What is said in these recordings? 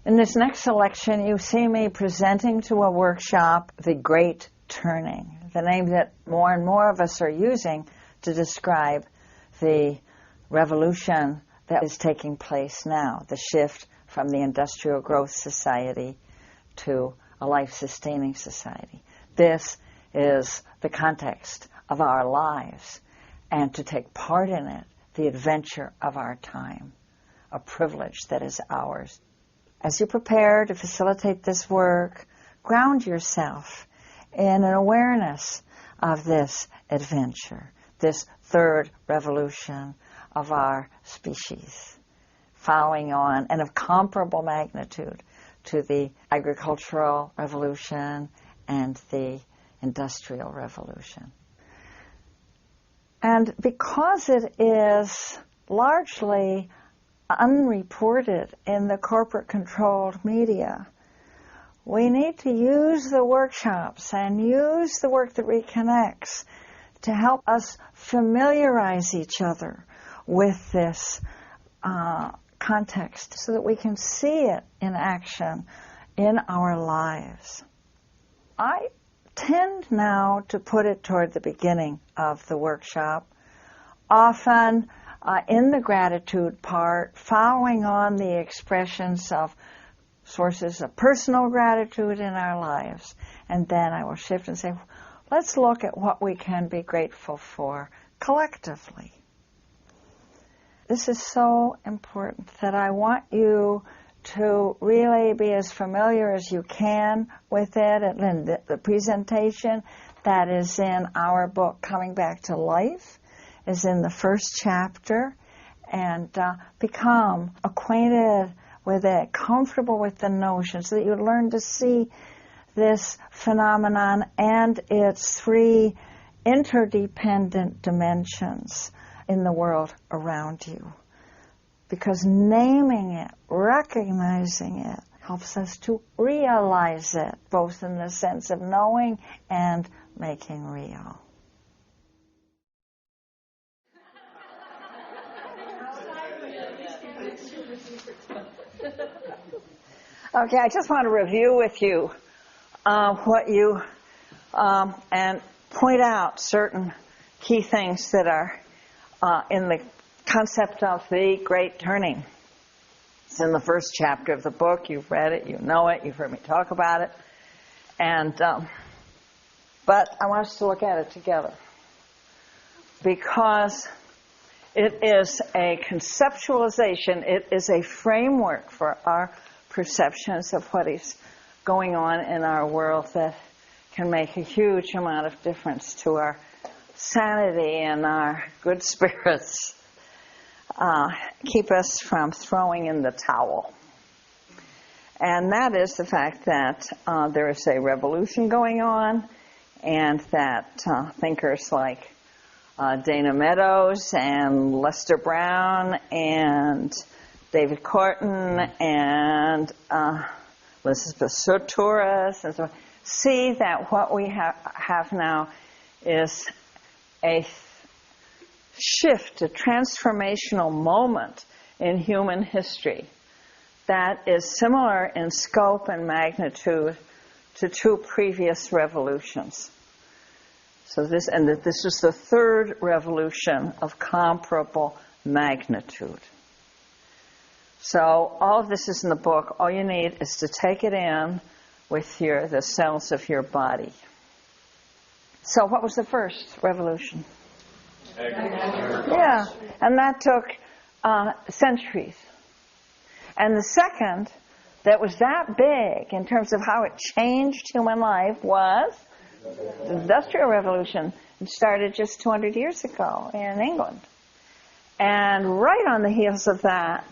In this next selection, you see me presenting to a workshop the Great Turning, the name that more and more of us are using to describe the revolution that is taking place now, the shift from the industrial growth society to a life-sustaining society. This is the context of our lives, and to take part in it, the adventure of our time, a privilege that is ours. As you prepare to facilitate this work, ground yourself in an awareness of this adventure, this third revolution of our species, following on and of comparable magnitude to the agricultural revolution and the industrial revolution. And because it is largely unreported in the corporate-controlled media, we need to use the workshops and use the Work That Reconnects to help us familiarize each other with this context so that we can see it in action in our lives. I tend now to put it toward the beginning of the workshop, often in the gratitude part, following on the expressions of sources of personal gratitude in our lives. And then I will shift and say, let's look at what we can be grateful for collectively. This is so important that I want you to really be as familiar as you can with it. And the presentation that is in our book, Coming Back to Life, is in the first chapter, and become acquainted with it, comfortable with the notion, so that you learn to see this phenomenon and its three interdependent dimensions in the world around you. Because naming it, recognizing it, helps us to realize it, both in the sense of knowing and making real. Okay, I just want to review with you what you and point out certain key things that are in the concept of the Great Turning. It's in the first chapter of the book. You've read it, you know it, you've heard me talk about it, and but I want us to look at it together because it is a conceptualization. It is a framework for our perceptions of what is going on in our world that can make a huge amount of difference to our sanity and our good spirits. Keep us from throwing in the towel. And that is the fact that there is a revolution going on, and that thinkers like Dana Meadows and Lester Brown and David Corton and Elizabeth Sotoras and so on, see that what we have now is a shift, a transformational moment in human history that is similar in scope and magnitude to two previous revolutions. So this is the third revolution of comparable magnitude. So all of this is in the book. All you need is to take it in with the cells of your body. So what was the first revolution? Yeah, and that took centuries. And the second, that was that big in terms of how it changed human life, was the Industrial Revolution. It started just 200 years ago in England. And right on the heels of that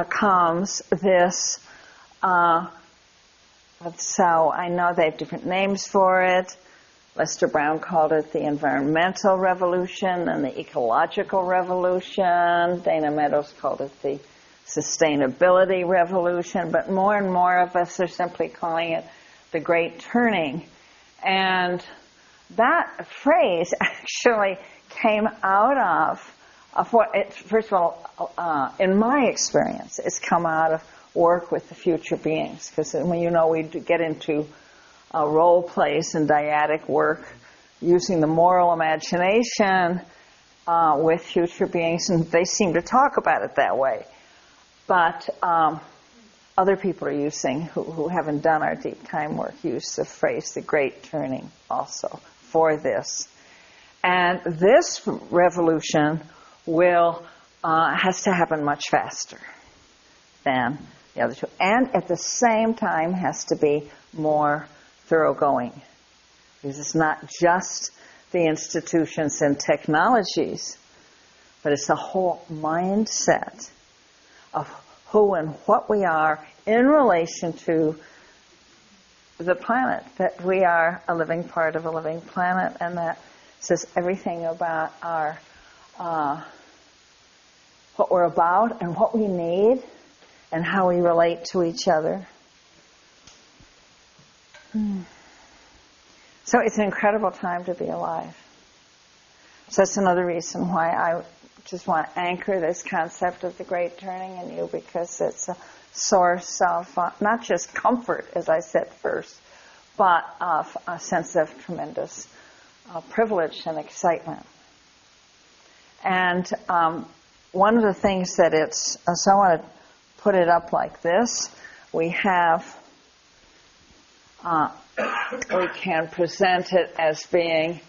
comes this, so I know they have different names for it. Lester Brown called it the environmental revolution and the ecological revolution. Dana Meadows called it the sustainability revolution. But more and more of us are simply calling it the Great Turning. And that phrase actually came out of what, first of all, in my experience, it's come out of work with the future beings. Because when we get into role plays and dyadic work, using the moral imagination with future beings, and they seem to talk about it that way. But other people are using, who haven't done our deep time work, use the phrase the great turning also for this. And this revolution has to happen much faster than the other two. And at the same time has to be more thoroughgoing. Because it's not just the institutions and technologies, but it's the whole mindset of who and what we are in relation to the planet, that we are a living part of a living planet, and that says everything about our what we're about and what we need and how we relate to each other. So it's an incredible time to be alive. So that's another reason why I just want to anchor this concept of the great turning in you, because it's a source of not just comfort, as I said first, but of a sense of tremendous privilege and excitement. And one of the things that it's, so I want to put it up like this. We have, we can present it as being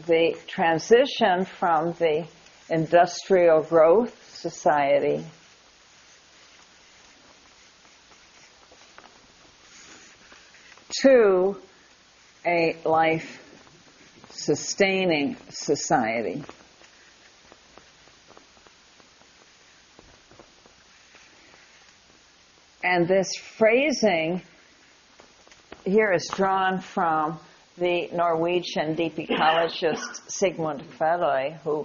the transition from the industrial growth society to a life-sustaining society. And this phrasing here is drawn from the Norwegian deep ecologist Sigmund Freud, who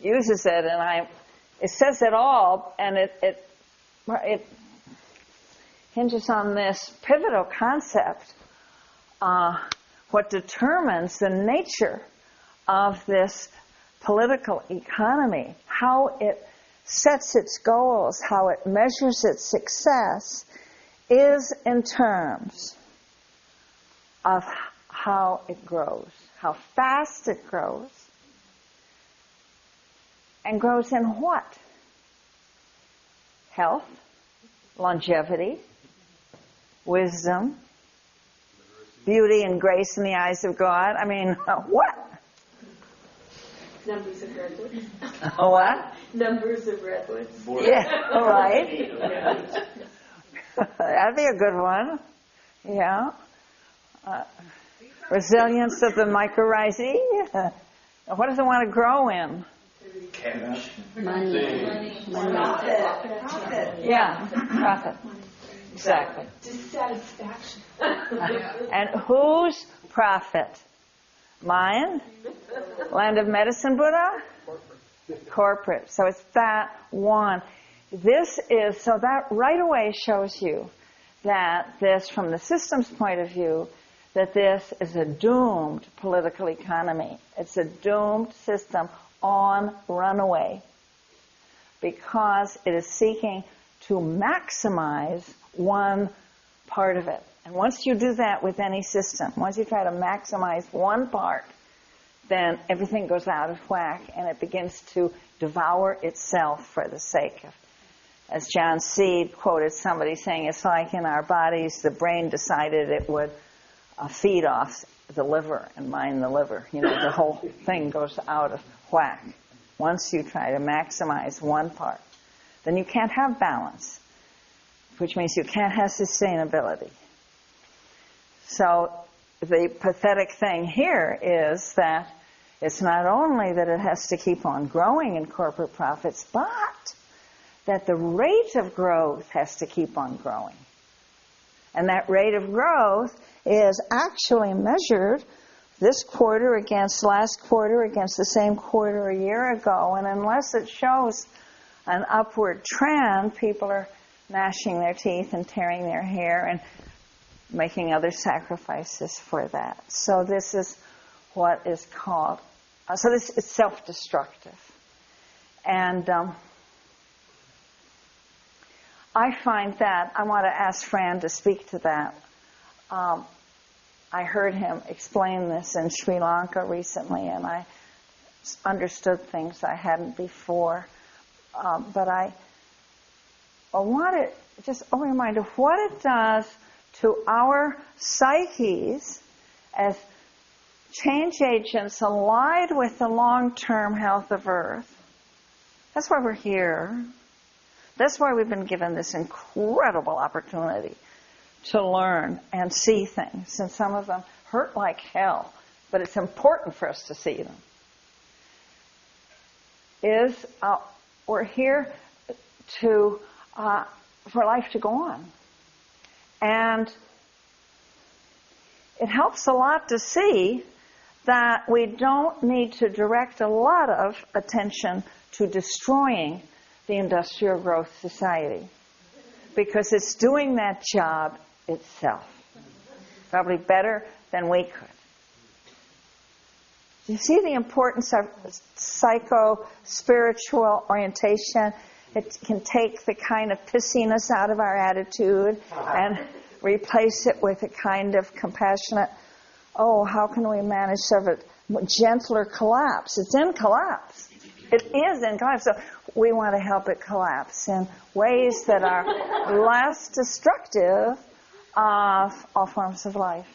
uses it, and it says it all, and it hinges on this pivotal concept, what determines the nature of this political economy, how it sets its goals, how it measures its success, is in terms of how it grows, how fast it grows, and grows in what? Health, longevity, wisdom, beauty and grace in the eyes of God. I mean, what? Numbers of redwoods. What? Numbers of redwoods. Yeah, all right. That'd be a good one. Yeah. Resilience of the mycorrhizae. What does it want to grow in? Cash. Money. Profit. Yeah, profit. Exactly. Dissatisfaction. And whose profit? Mine? Land of Medicine Buddha? Corporate. So it's that one. So that right away shows you that this, from the system's point of view, that this is a doomed political economy. It's a doomed system on runaway because it is seeking to maximize one part of it. And once you do that with any system, once you try to maximize one part, then everything goes out of whack and it begins to devour itself for the sake of, as John Seed quoted somebody saying, it's like in our bodies, the brain decided it would feed off the liver and mine the liver. You know, the whole thing goes out of whack. Once you try to maximize one part, then you can't have balance, which means you can't have sustainability. So the pathetic thing here is that it's not only that it has to keep on growing in corporate profits, but that the rate of growth has to keep on growing. And that rate of growth is actually measured this quarter against last quarter against the same quarter a year ago. And unless it shows an upward trend, people are gnashing their teeth and tearing their hair and making other sacrifices for that. So this is what is called, so this is self-destructive. And I find that, I want to ask Fran to speak to that. I heard him explain this in Sri Lanka recently, and I understood things I hadn't before. But I want to just a reminder of what it does to our psyches as change agents allied with the long-term health of Earth. That's why we're here. That's why we've been given this incredible opportunity to learn and see things. And some of them hurt like hell, but it's important for us to see them. We're here for life to go on. And it helps a lot to see that we don't need to direct a lot of attention to destroying the industrial growth society, because it's doing that job itself, probably better than we could. Do you see the importance of psycho-spiritual orientation? It can take the kind of pissiness out of our attitude and replace it with a kind of compassionate, how can we manage sort of a gentler collapse? It's in collapse. It is in collapse. So we want to help it collapse in ways that are less destructive of all forms of life.